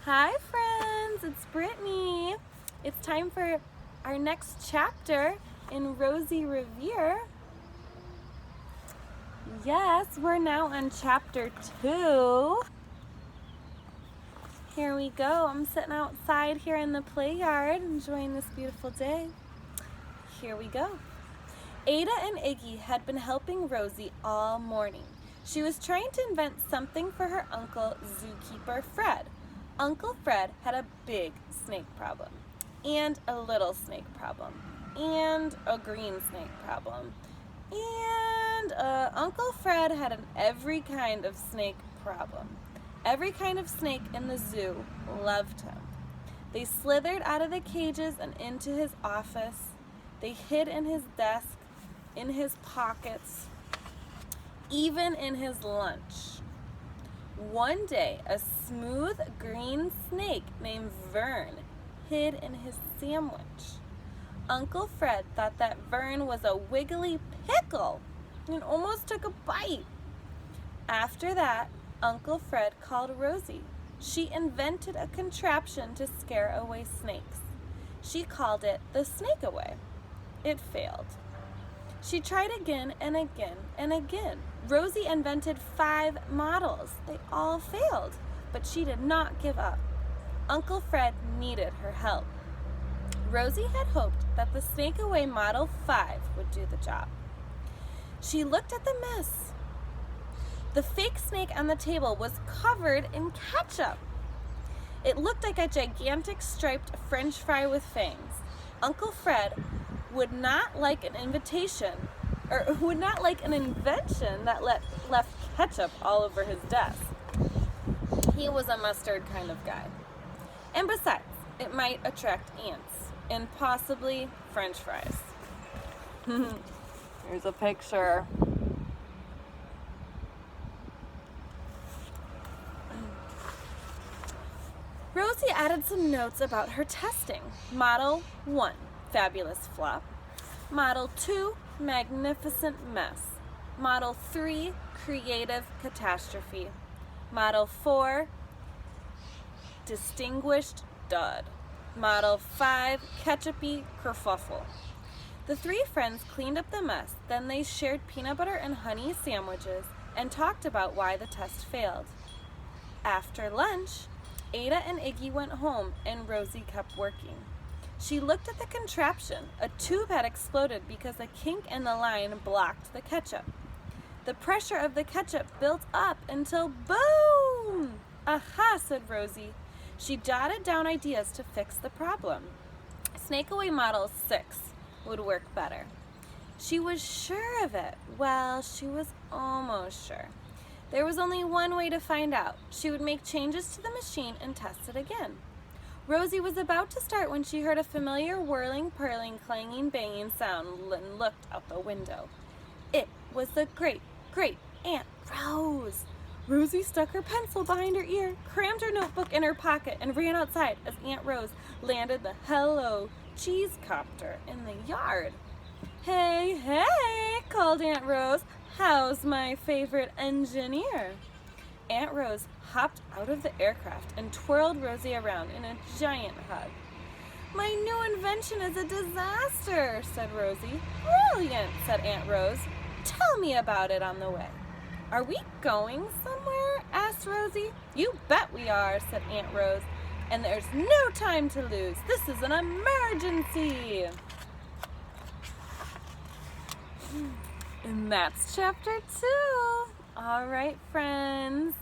Hi friends, it's Brittany. It's time for our next chapter in Rosie Revere. Yes, we're now on chapter 2. Here we go. I'm sitting outside here in the play yard enjoying this beautiful day. Here we go. Ada and Iggy had been helping Rosie all morning. She was trying to invent something for her uncle, zookeeper Fred. Uncle Fred had a big snake problem, and a little snake problem, and a green snake problem, and Uncle Fred had an every kind of snake problem. Every kind of snake in the zoo loved him. They slithered out of the cages and into his office. They hid in his desk, in his pockets, even in his lunch. One day, a smooth green snake named Vern hid in his sandwich. Uncle Fred thought that Vern was a wiggly pickle and almost took a bite. After that, Uncle Fred called Rosie. She invented a contraption to scare away snakes. She called it the Snake Away. It failed. She tried again and again and again. Rosie invented 5 models. They all failed, but she did not give up. Uncle Fred needed her help. Rosie had hoped that the Snake Away Model 5 would do the job. She looked at the mess. The fake snake on the table was covered in ketchup. It looked like a gigantic striped French fry with fangs. Uncle Fred would not like an invention that left ketchup all over his desk. He was a mustard kind of guy. And besides, it might attract ants and possibly French fries. Here's a picture. Rosie added some notes about her testing. Model 1, fabulous flop. Model 2, magnificent mess. Model 3, creative catastrophe. Model 4, distinguished dud. Model 5, ketchupy kerfuffle. The 3 friends cleaned up the mess, then they shared peanut butter and honey sandwiches and talked about why the test failed. After lunch, Ada and Iggy went home and Rosie kept working. She looked at the contraption. A tube had exploded because a kink in the line blocked the ketchup. The pressure of the ketchup built up until boom! Aha, said Rosie. She jotted down ideas to fix the problem. Snake Away Model 6 would work better. She was sure of it. Well, she was almost sure. There was only one way to find out. She would make changes to the machine and test it again. Rosie was about to start when she heard a familiar whirling, purling, clanging, banging sound and looked out the window. It was the great Aunt Rose. Rosie stuck her pencil behind her ear, crammed her notebook in her pocket, and ran outside as Aunt Rose landed the Hello Cheese Copter in the yard. Hey, hey, called Aunt Rose. How's my favorite engineer? Aunt Rose hopped out of the aircraft and twirled Rosie around in a giant hug. My new invention is a disaster, said Rosie. Brilliant, said Aunt Rose. Tell me about it on the way. Are we going somewhere? Asked Rosie. You bet we are, said Aunt Rose. And there's no time to lose. This is an emergency. And that's chapter 2. All right, friends.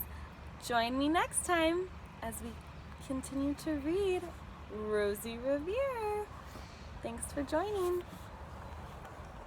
Join me next time as we continue to read Rosie Revere. Thanks for joining.